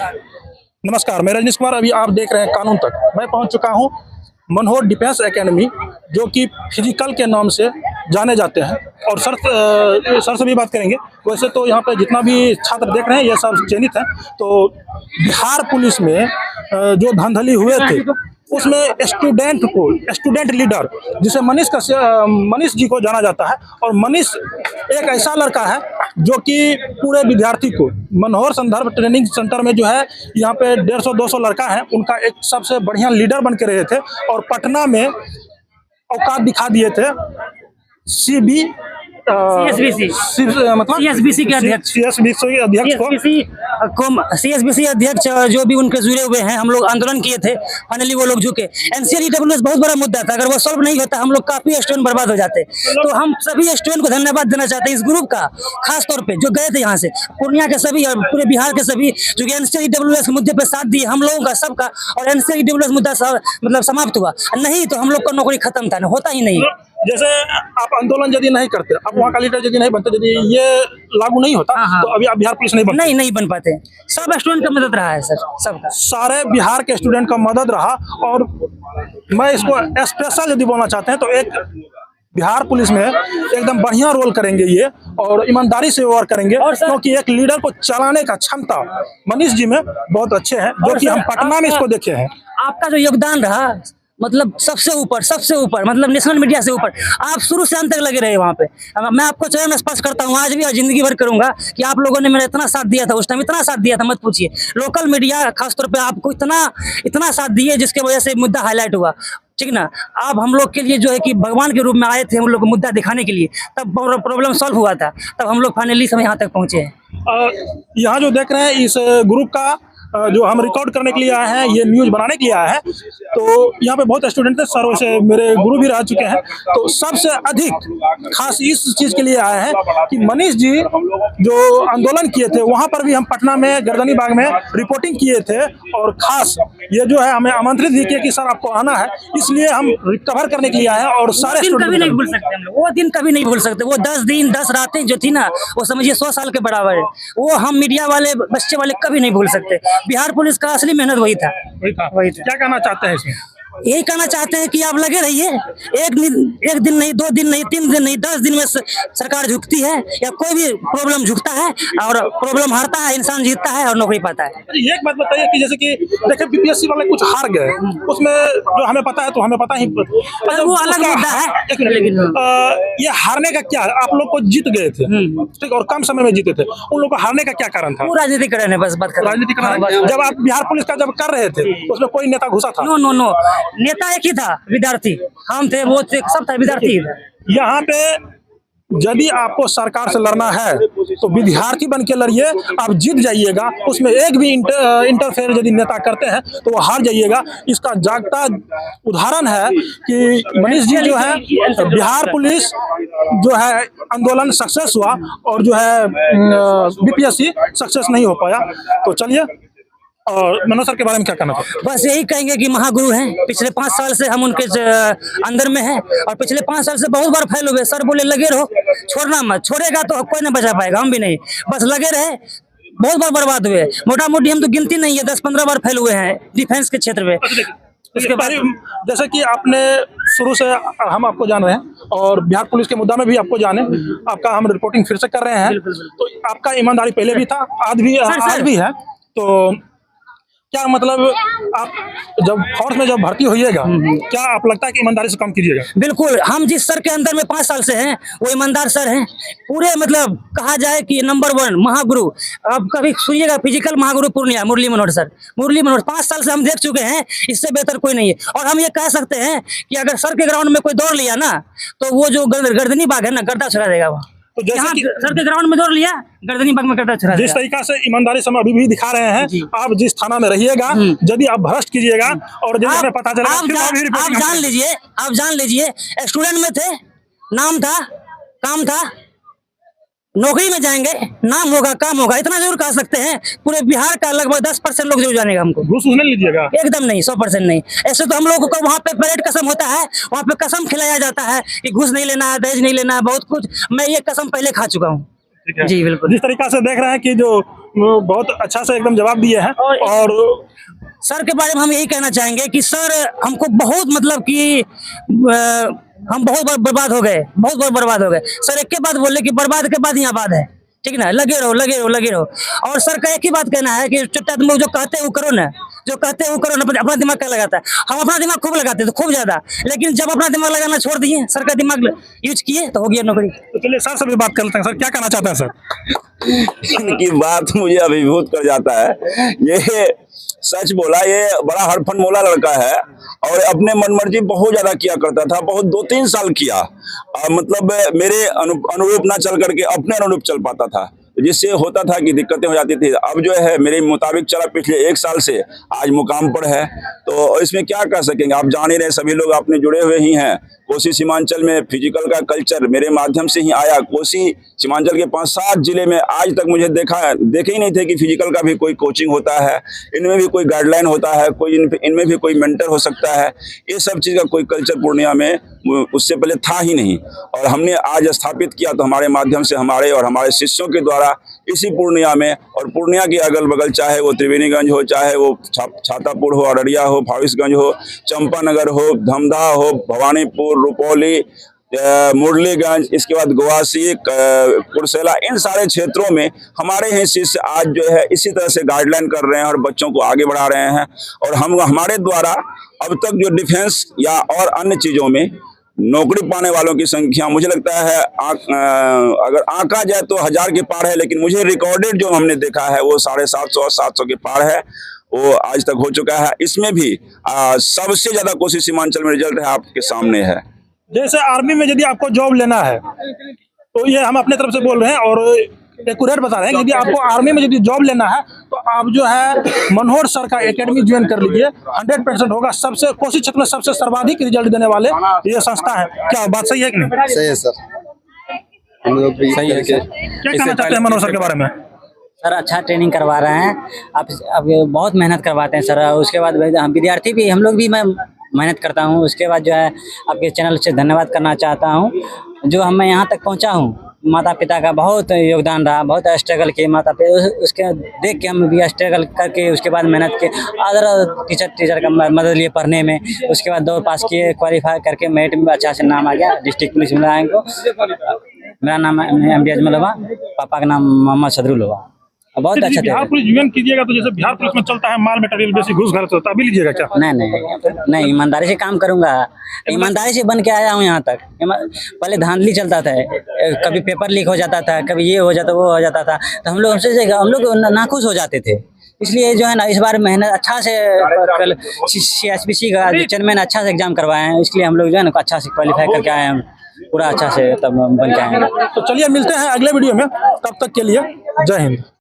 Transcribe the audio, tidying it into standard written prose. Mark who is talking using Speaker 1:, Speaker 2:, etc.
Speaker 1: नमस्कार, मैं रजनीश कुमार। अभी आप देख रहे हैं कानून तक। मैं पहुंच चुका हूं मनोहर डिफेंस एकेडमी, जो कि फिजिकल के नाम से जाने जाते हैं। और सर से भी बात करेंगे। वैसे तो यहाँ पे जितना भी छात्र देख रहे हैं ये सब चयनित हैं। तो बिहार पुलिस में जो धांधली हुए थे उसमें स्टूडेंट लीडर जिसे मनीष जी को जाना जाता है। और मनीष एक ऐसा लड़का है जो कि पूरे विद्यार्थी को मनोहर संदर्भ ट्रेनिंग सेंटर में जो है यहाँ पे 150-200 लड़का है, उनका एक सबसे बढ़िया लीडर बन के रहे थे। और पटना में औकात दिखा दिए थे
Speaker 2: सीएसबीसी के अध्यक्ष सीएसबीसी अध्यक्ष जो भी उनके जुड़े हुए हैं। हम लोग आंदोलन किए थे, फाइनली वो लोग झुके। एनसीआरडब्ल्यूएस बहुत बड़ा मुद्दा था, अगर वो सॉल्व नहीं होता हम लोग काफी स्टूडेंट बर्बाद हो जाते। तो हम सभी स्टूडेंट को धन्यवाद देना चाहते हैं, इस ग्रुप का खास तौर पे जो गए थे यहाँ से, पूर्णिया के सभी और पूरे बिहार के सभी जो कि एनसीआरडब्ल्यूएस के मुद्दे पे साथ दिए हम लोगों का सबका। और एनसीआरडब्ल्यूएस मुद्दा मतलब समाप्त हुआ नहीं तो हम लोग का नौकरी खत्म था, होता ही नहीं।
Speaker 1: जैसे आप आंदोलन यदि नहीं करते, आप वहाँ का लीडर यदि नहीं बनते, यदि ये लागू नहीं होता तो अभी आप बिहार पुलिस नहीं बनते।
Speaker 2: नहीं बन पाते। सब स्टूडेंट का मदद रहा है सर, सबका
Speaker 1: सारे बिहार के स्टूडेंट का मदद रहा। और मैं इसको स्पेशल यदि बोलना चाहते हैं तो एक बिहार पुलिस में एकदम बढ़िया रोल करेंगे ये, और ईमानदारी से वर्क करेंगे। क्योंकि एक लीडर को चलाने का क्षमता मनीष जी में बहुत अच्छे हैं, जो कि हम पटना में इसको देखे हैं।
Speaker 2: आपका जो योगदान रहा मतलब सबसे ऊपर मतलब नेशनल मीडिया से ऊपर, आप शुरू से अंत तक लगे रहे वहाँ पे। मैं आपको चरण स्पर्श करता हूँ आज भी और जिंदगी भर करूंगा कि आप लोगों ने मेरा इतना साथ दिया था, उस टाइम इतना साथ दिया था, मत पूछिए। लोकल मीडिया खासतौर पे आपको इतना साथ दिए जिसके वजह से मुद्दा हाईलाइट हुआ, ठीक ना। आप हम लोग के लिए जो है कि भगवान के रूप में आए थे हम लोग को मुद्दा दिखाने के लिए, तब प्रॉब्लम सॉल्व हुआ था, तब हम लोग फाइनली समय यहाँ तक पहुँचे हैं।
Speaker 1: यहाँ जो देख रहे हैं इस ग्रुप का जो हम रिकॉर्ड करने के लिए आए हैं, ये न्यूज़ बनाने के लिए आए हैं। तो यहाँ पे बहुत स्टूडेंट थे, सर वैसे मेरे गुरु भी रह चुके हैं। तो सबसे अधिक खास इस चीज़ के लिए आए हैं कि मनीष जी जो आंदोलन किए थे वहाँ पर भी हम पटना में गर्दनी बाग में रिपोर्टिंग किए थे। और खास ये जो है हमें आमंत्रित भी किया कि सर आपको आना है, इसलिए हम रिकवर करने के लिए आए हैं। और सारे
Speaker 2: कभी नहीं भूल सकते हम लोग, वो दिन कभी नहीं भूल सकते। वो 10 दिन 10 रातें जो थी ना, वो समझिए 100 साल के बराबर है। वो हम मीडिया वाले बच्चे वाले कभी नहीं भूल सकते। बिहार पुलिस का असली मेहनत वही था।
Speaker 1: क्या कहना चाहते हैं इसमें?
Speaker 2: यही कहना चाहते हैं कि आप लगे रहिए। एक दिन नहीं, 2 दिन नहीं, 3 दिन नहीं, 10 दिन में सरकार झुकती है या कोई भी प्रॉब्लम झुकता है, और प्रॉब्लम हारता है, इंसान जीतता है और नौकरी पाता है।
Speaker 1: एक बात बताइए कि जैसे कि देखिए बीपीएससी वाले कुछ हार गए, उसमें जो हमें पता है तो हमें पता ही,
Speaker 2: वो अलग मुद्दा है। लेकिन
Speaker 1: ये हारने का क्या, आप लोग को जीत गए थे ठीक, और कम समय में जीते थे, उन लोग को हारने का क्या कारण था?
Speaker 2: वो राजनीतिकरण है, बस बात कर
Speaker 1: राजनीतिकरण। जब आप बिहार पुलिस का जब कर रहे थे उसमें कोई नेता घुसा था?
Speaker 2: नो, नेता एक ही था, विद्यार्थी हम थे, वो सब था, विद्यार्थी।
Speaker 1: यहाँ पे यदि आपको सरकार से लड़ना है तो विद्यार्थी बन के लड़िए, आप जीत जाइएगा। उसमें एक भी इंटरफेयर यदि नेता करते हैं तो वो हार जाइएगा। इसका जागता उदाहरण है कि मनीष जी जो है, बिहार पुलिस जो है आंदोलन सक्सेस हुआ और जो है बीपीएससी सक्सेस नहीं हो पाया। तो चलिए, और मनोज सर के बारे में क्या कहना चाहिए?
Speaker 2: बस यही कहेंगे कि महागुरु हैं। पिछले 5 साल से हम उनके अंदर में हैं, और पिछले 5 साल से बहुत बार फैल हुए। सर बोले लगे रहो, छोड़ना मत, छोड़ेगा तो कोई नहीं बचा पाएगा, हम भी नहीं, बस लगे रहे। बहुत बार बर्बाद हुए, मोटा मोटी हम तो गिनती नहीं है, 10-15 बार फैल हुए हैं डिफेंस के क्षेत्र में।
Speaker 1: उसके बाद जैसे कि आपने शुरू से हम आपको जान रहे हैं और बिहार पुलिस के मुद्दा में भी आपको जाने, आपका हम रिपोर्टिंग फिर से कर रहे हैं। तो आपका ईमानदारी पहले भी था, आज भी है। तो क्या मतलब आप जब फोर्स में जब भर्ती होइएगा, क्या आप लगता है कि ईमानदारी से काम कीजिएगा?
Speaker 2: बिल्कुल, हम जिस सर के अंदर में 5 साल से हैं वो ईमानदार सर हैं पूरे। मतलब कहा जाए कि नंबर 1 महागुरु। अब कभी सुनिएगा, फिजिकल महागुरु पूर्णिया मुरली मनोहर सर, 5 साल से हम देख चुके हैं, इससे बेहतर कोई नहीं है। और हम ये कह सकते हैं कि अगर सर के ग्राउंड में कोई दौड़ लिया ना, तो वो जो गर्दनी बाग है ना, गर्दा छुड़ा देगा वहाँ। तो जैसे कि सर के ग्राउंड में दौड़ लिया, गर्दनी बाग में गर्दा छुड़ा देगा।
Speaker 1: जिस तरीका से ईमानदारी से हम अभी भी दिखा रहे हैं, आप जिस थाना में रहिएगा, यदि आप भ्रष्ट कीजिएगा और यदि हमें पता चलेगा,
Speaker 2: आप जान लीजिए स्टूडेंट में थे, नाम था, काम था, नौकरी में जाएंगे, नाम होगा, काम होगा, इतना जरूर कह सकते हैं। पूरे बिहार का लगभग 10% लोग जरूर जानेगा हमको।
Speaker 1: घूस नहीं लीजिएगा?
Speaker 2: एकदम नहीं, 100% नहीं। ऐसे तो हम लोगों को वहाँ पे परेड कसम होता है, वहाँ पे कसम खिलाया जाता है कि घूस नहीं लेना है, दहेज नहीं लेना है, बहुत कुछ। मैं ये कसम पहले खा चुका हूँ जी। बिल्कुल,
Speaker 1: जिस तरीका से देख रहे हैं कि जो बहुत अच्छा से एकदम जवाब दिए हैं। और
Speaker 2: सर के बारे में हम यही कहना चाहेंगे कि सर हमको बहुत मतलब कि हम बहुत बार बर्बाद हो गए, बहुत बार बर्बाद हो गए। सर एक ही बात बोले कि बर्बाद के बाद यहाँ बाद है, ठीक ना, लगे रहो लगे रहो लगे रहो। और सर का एक ही बात कहना है कि चुट्टा तुम लोग जो कहते हैं वो करो ना, जो कहते हैं वो करो ना, अपना दिमाग क्या लगाता है। हम अपना दिमाग खूब लगाते थे, खूब ज्यादा, लेकिन जब अपना दिमाग लगाना छोड़ दिए, सर का दिमाग यूज किए तो हो गया नौकरी।
Speaker 1: तो चलिए सर से भी बात कर लेते हैं। सर क्या कहना चाहते हैं सर?
Speaker 3: इनकी बात मुझे अभिभूत कर जाता है। ये सच बोला, ये बड़ा हड़फन मोला लड़का है और अपने मनमर्जी बहुत ज्यादा किया करता था, बहुत 2-3 साल किया। मतलब मेरे अनुरूप ना चल करके अपने अनुरूप चल पाता था, जिससे होता था कि दिक्कतें हो जाती थी। अब जो है मेरे मुताबिक चला पिछले 1 साल से आज मुकाम पर है, तो इसमें क्या कह सकेंगे। आप जान ही रहे, सभी लोग अपने जुड़े हुए ही हैं। कोसी सीमांचल में फिजिकल का कल्चर मेरे माध्यम से ही आया। कोसी सीमांचल के 5-7 जिले में आज तक मुझे देखे ही नहीं थे कि फिजिकल का भी कोई कोचिंग होता है, इनमें भी कोई गाइडलाइन होता है, कोई इनमें भी कोई मेंटर हो सकता है। ये सब चीज़ का कोई कल्चर पूर्णिया में उससे पहले था ही नहीं, और हमने आज स्थापित किया। तो हमारे माध्यम से हमारे और हमारे शिष्यों के द्वारा इसी पूर्णिया में और पूर्णिया के अगल बगल, चाहे वो त्रिवेणीगंज हो, चाहे वो छातापुर हो, अररिया हो, फारबिसगंज हो, चंपानगर हो, धमधा हो, भवानीपुर, रुपौली, मुरलीगंज, इसके बाद गोवासी, कुर्सेला, इन सारे क्षेत्रों में हमारे ही शिष्य आज जो है इसी तरह से गाइडलाइन कर रहे हैं और बच्चों को आगे बढ़ा रहे हैं। और हम हमारे द्वारा अब तक जो डिफेंस या और अन्य चीज़ों में नौकरी पाने वालों की संख्या मुझे लगता है अगर आंका जाए तो 1000 के पार है, लेकिन मुझे रिकॉर्डेड जो हमने देखा है वो 750-700 के पार है, वो आज तक हो चुका है। इसमें भी सबसे ज्यादा कोसी सीमांचल में रिजल्ट है आपके सामने है।
Speaker 1: जैसे आर्मी में यदि आपको जॉब लेना है, तो ये हम अपने तरफ से बोल रहे हैं और एक्यूरेट बता रहे हैं कि यदि आपको आर्मी में यदि जॉब लेना है तो आप जो है मनोहर सर का एकेडमी ज्वाइन कर लीजिए। 100% होगा। सबसे कोसी क्षेत्र में सबसे सर्वाधिक रिजल्ट देने वाले ये संस्था है। क्या बात सही है कि नहीं?
Speaker 4: सही है सर, हम लोग भी सही है।
Speaker 1: क्या कहना चाहते हैं मनोहर सर के बारे में?
Speaker 2: सर अच्छा ट्रेनिंग करवा रहे हैं, अब बहुत मेहनत करवाते हैं सर। उसके बाद हम विद्यार्थी भी, हम लोग भी, मैं मेहनत करता हूँ। उसके बाद जो है आपके चैनल से धन्यवाद करना चाहता हूँ, जो मैं यहाँ तक पहुँचा हूँ। माता पिता का बहुत योगदान रहा, बहुत स्ट्रगल किए माता पिता, उसके देख के हम भी स्ट्रगल करके उसके बाद मेहनत के अदर टीचर का मदद लिए पढ़ने में। उसके बाद 2 पास किए, क्वालिफाई करके मेरिट में अच्छा से नाम आ गया, डिस्ट्रिक्ट पुलिस मिला है इनको। मेरा नाम MD अजमल हुआ, पापा का नाम मोहम्मद सदरुल हुआ। बहुत अच्छा
Speaker 1: बिहार पुलिस ज्वाइन कीजिएगा तो जैसे बिहार पुलिस में चलता है माल मटेरियल बेसिक घूस घर चलता है, अभी लीजिएगा क्या?
Speaker 2: नहीं, ईमानदारी से काम करूंगा। ईमानदारी से बन के आया हूँ यहाँ तक। पहले धांधली चलता था, कभी पेपर लीक हो जाता था, कभी ये हो जाता वो हो जाता था, तो हम लोग नाखुश हो जाते थे। इसलिए जो है ना, इस बार मेहनत अच्छा से कल CSPC का चेयरमैन अच्छा से एग्जाम करवाए हैं, इसलिए हम लोग जो है ना अच्छा से क्वालिफाई करके आए हैं, पूरा अच्छा से तब बन के आएंगे।
Speaker 1: तो चलिए मिलते हैं अगले वीडियो में, तब तक के लिए जय हिंद।